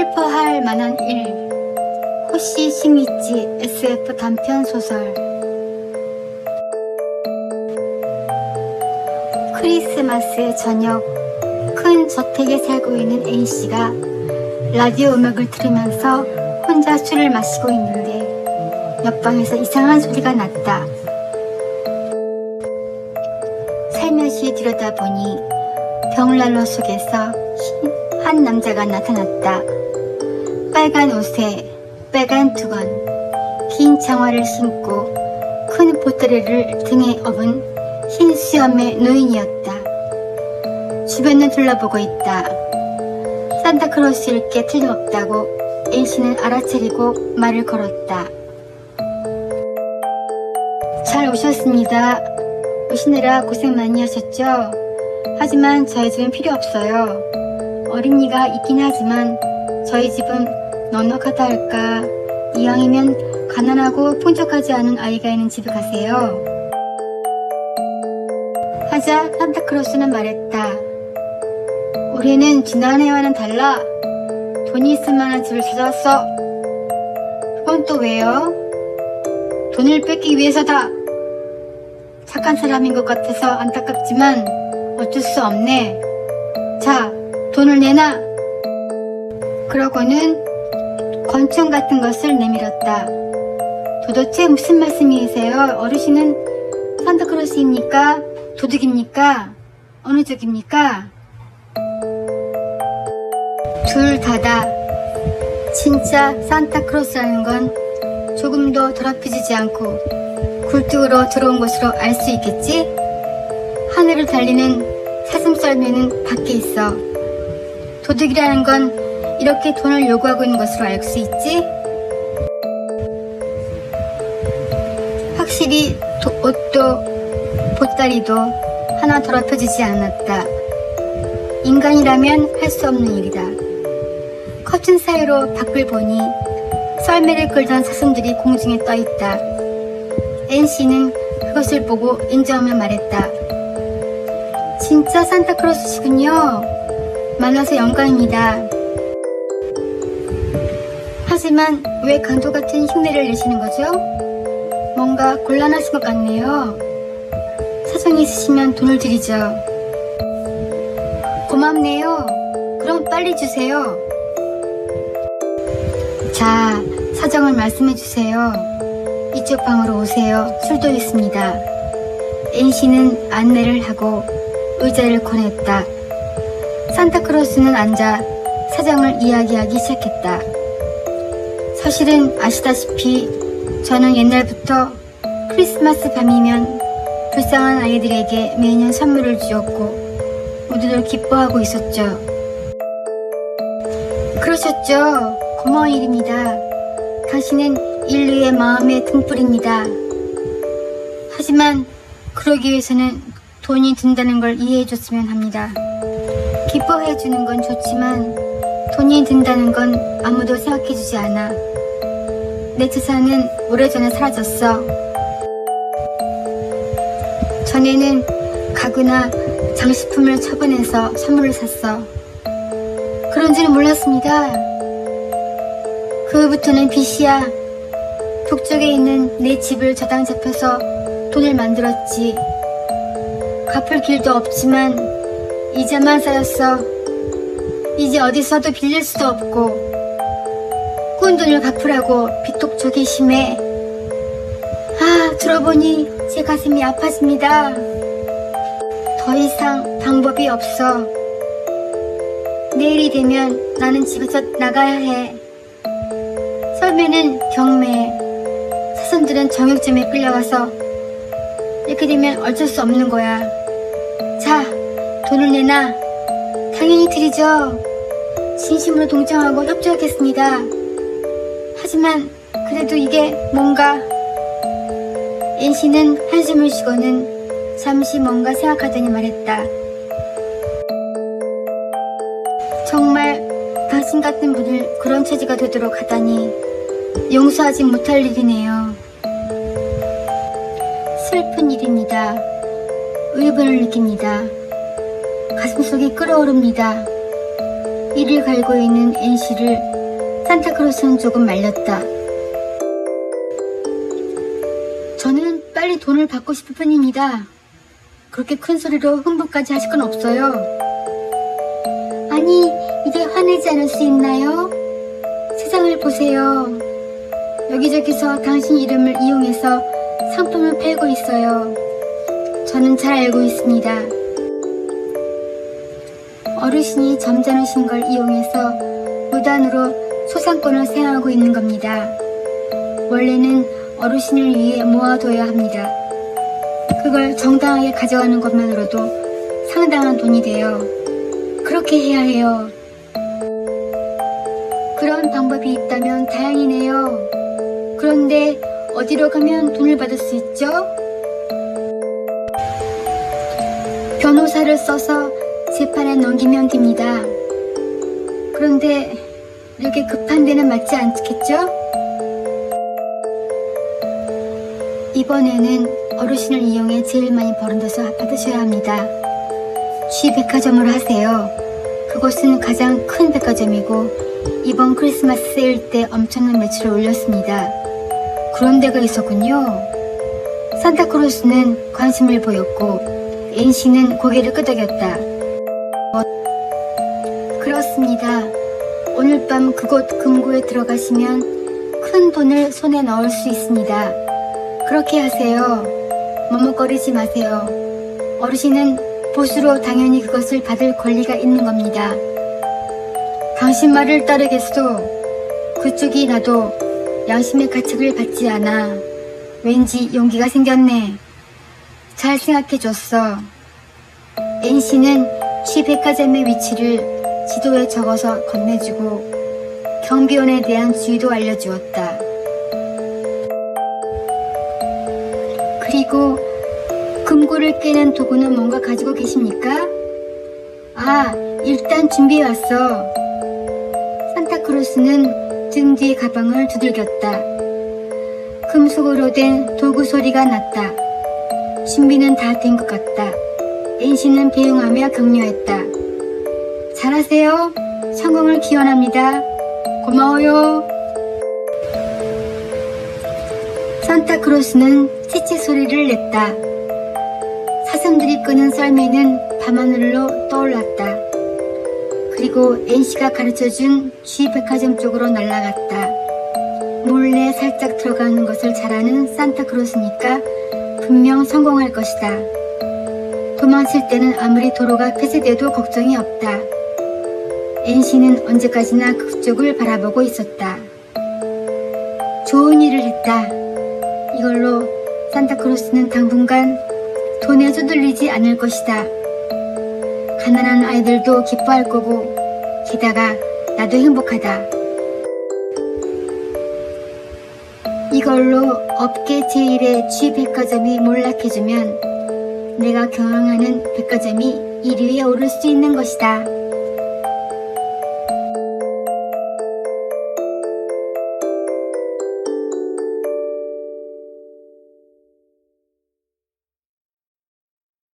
슬퍼할 만한 일. 호시 시미치 SF 단편소설. 크리스마스의 저녁, 큰 저택에 살고 있는 A씨가 라디오 음악을 들으면서 혼자 술을 마시고 있는데 옆방에서 이상한 소리가 났다. 살며시 들여다보니 벽난로 속에서 한 남자가 나타났다. 빨간 옷에 빨간 두건, 긴 장화를 신고 큰 보따리를 등에 업은 흰 수염의 노인이었다. 주변을 둘러보고 있다. 산타크로스일 게 틀림없다고 A씨는 알아차리고 말을 걸었다. 잘 오셨습니다. 오시느라 고생 많이 하셨죠? 하지만 저희 집은 필요 없어요. 어린이가 있긴 하지만 저희 집은 넉넉하다 할까. 이왕이면 가난하고 풍족하지 않은 아이가 있는 집에 가세요. 하자 산타크로스는 말했다. 올해는 지난해와는 달라. 돈이 있을 만한 집을 찾아왔어. 그건 또 왜요? 돈을 뺏기 위해서다. 착한 사람인 것 같아서 안타깝지만 어쩔 수 없네. 자, 돈을 내놔. 그러고는 권총 같은 것을 내밀었다. 도대체 무슨 말씀이세요? 어르신은 산타크로스입니까? 도둑입니까? 어느 쪽입니까? 둘 다다. 진짜 산타크로스라는 건 조금도 더럽혀지지 않고 굴뚝으로 들어온 것으로 알 수 있겠지? 하늘을 달리는 사슴썰매는 밖에 있어. 도둑이라는 건 이렇게 돈을 요구하고 있는 것으로 알 수 있지? 확실히 옷도 보따리도 하나 더럽혀지지 않았다. 인간이라면 할 수 없는 일이다. 커튼 사이로 밖을 보니 썰매를 끌던 사슴들이 공중에 떠있다. N씨는 그것을 보고 인정하며 말했다. 진짜 산타크로스시군요. 만나서 영광입니다. 하지만 왜 강도 같은 흉내를 내시는 거죠? 뭔가 곤란하신 것 같네요. 사정이 있으시면 돈을 드리죠. 고맙네요. 그럼 빨리 주세요. 자, 사정을 말씀해 주세요. 이쪽 방으로 오세요. 술도 있습니다. N씨는 안내를 하고 의자를 권했다. 산타크로스는 앉아 사정을 이야기하기 시작했다. 사실은 아시다시피 저는 옛날부터 크리스마스 밤이면 불쌍한 아이들에게 매년 선물을 주었고 모두들 기뻐하고 있었죠. 그러셨죠? 고마운 일입니다. 당신은 인류의 마음의 등불입니다. 하지만 그러기 위해서는 돈이 든다는 걸 이해해줬으면 합니다. 기뻐해주는 건 좋지만 돈이 든다는 건 아무도 생각해주지 않아. 내 재산은 오래전에 사라졌어. 전에는 가구나 장식품을 처분해서 선물을 샀어. 그런지는 몰랐습니다. 그 후부터는 빚이야. 북쪽에 있는 내 집을 저당 잡혀서 돈을 만들었지. 갚을 길도 없지만 이자만 쌓였어. 이제 어디서도 빌릴 수도 없고 꾼 돈을 갚으라고 빚독촉이 심해. 들어보니 제 가슴이 아파집니다. 더 이상 방법이 없어. 내일이 되면 나는 집에서 나가야 해. 썰매는 경매에, 사슴들은 정육점에 끌려가서 이렇게 되면 어쩔 수 없는 거야. 자, 돈을 내놔. 당연히 드리죠. 진심으로 동정하고 협조하겠습니다. 하지만 그래도 이게 뭔가. N씨는 한숨을 쉬고는 잠시 뭔가 생각하더니 말했다. 정말 당신 같은 분을 그런 처지가 되도록 하다니 용서하지 못할 일이네요. 슬픈 일입니다. 의분을 느낍니다. 가슴속이 끓어오릅니다. 이를 갈고 있는 NC를 산타크로스는 조금 말렸다. 저는 빨리 돈을 받고 싶을 뿐입니다. 그렇게 큰 소리로 흥분까지 하실 건 없어요. 아니, 이게 화내지 않을 수 있나요? 세상을 보세요. 여기저기서 당신 이름을 이용해서 상품을 팔고 있어요. 저는 잘 알고 있습니다. 어르신이 점잖으신 걸 이용해서 무단으로 소상권을 생각하고 있는 겁니다. 원래는 어르신을 위해 모아둬야 합니다. 그걸 정당하게 가져가는 것만으로도 상당한 돈이 돼요. 그렇게 해야 해요. 그런 방법이 있다면 다행이네요. 그런데 어디로 가면 돈을 받을 수 있죠? 변호사를 써서 재판에 넘기면 됩니다. 그런데 이렇게 급한 데는 맞지 않겠죠? 이번에는 어르신을 이용해 제일 많이 버는 데서 받으셔야 합니다. G백화점으로 하세요. 그곳은 가장 큰 백화점이고 이번 크리스마스 세일 때 엄청난 매출을 올렸습니다. 그런 데가 있었군요. 산타크로스는 관심을 보였고 NC는 고개를 끄덕였다. 그렇습니다. 오늘 밤 그곳 금고에 들어가시면 큰 돈을 손에 넣을 수 있습니다. 그렇게 하세요. 머뭇거리지 마세요. 어르신은 보수로 당연히 그것을 받을 권리가 있는 겁니다. 당신 말을 따르겠소. 그쪽이 나도 양심의 가책을 받지 않아. 왠지 용기가 생겼네. 잘 생각해줬어. NC는 G백화점의 위치를 지도에 적어서 건네주고 경비원에 대한 주의도 알려주었다. 그리고 금고를 깨는 도구는 뭔가 가지고 계십니까? 아, 일단 준비해왔어. 산타크로스는 등 뒤에 가방을 두들겼다. 금속으로 된 도구 소리가 났다. 준비는 다 된 것 같다. NC는 배웅하며 격려했다. 잘하세요. 성공을 기원합니다. 고마워요. 산타크로스는 찌찌 소리를 냈다. 사슴들이 끄는 썰매는 밤하늘로 떠올랐다. 그리고 NC가 가르쳐준 G백화점 쪽으로 날아갔다. 몰래 살짝 들어가는 것을 잘하는 산타크로스니까 분명 성공할 것이다. 도망칠 때는 아무리 도로가 폐쇄돼도 걱정이 없다. NC는 언제까지나 그쪽을 바라보고 있었다. 좋은 일을 했다. 이걸로 산타크로스는 당분간 돈에 휘둘리지 않을 것이다. 가난한 아이들도 기뻐할 거고 게다가 나도 행복하다. 이걸로 업계 제1의 G백화점이 몰락해주면 내가 경영하는 백화점이 1위에 오를 수 있는 것이다.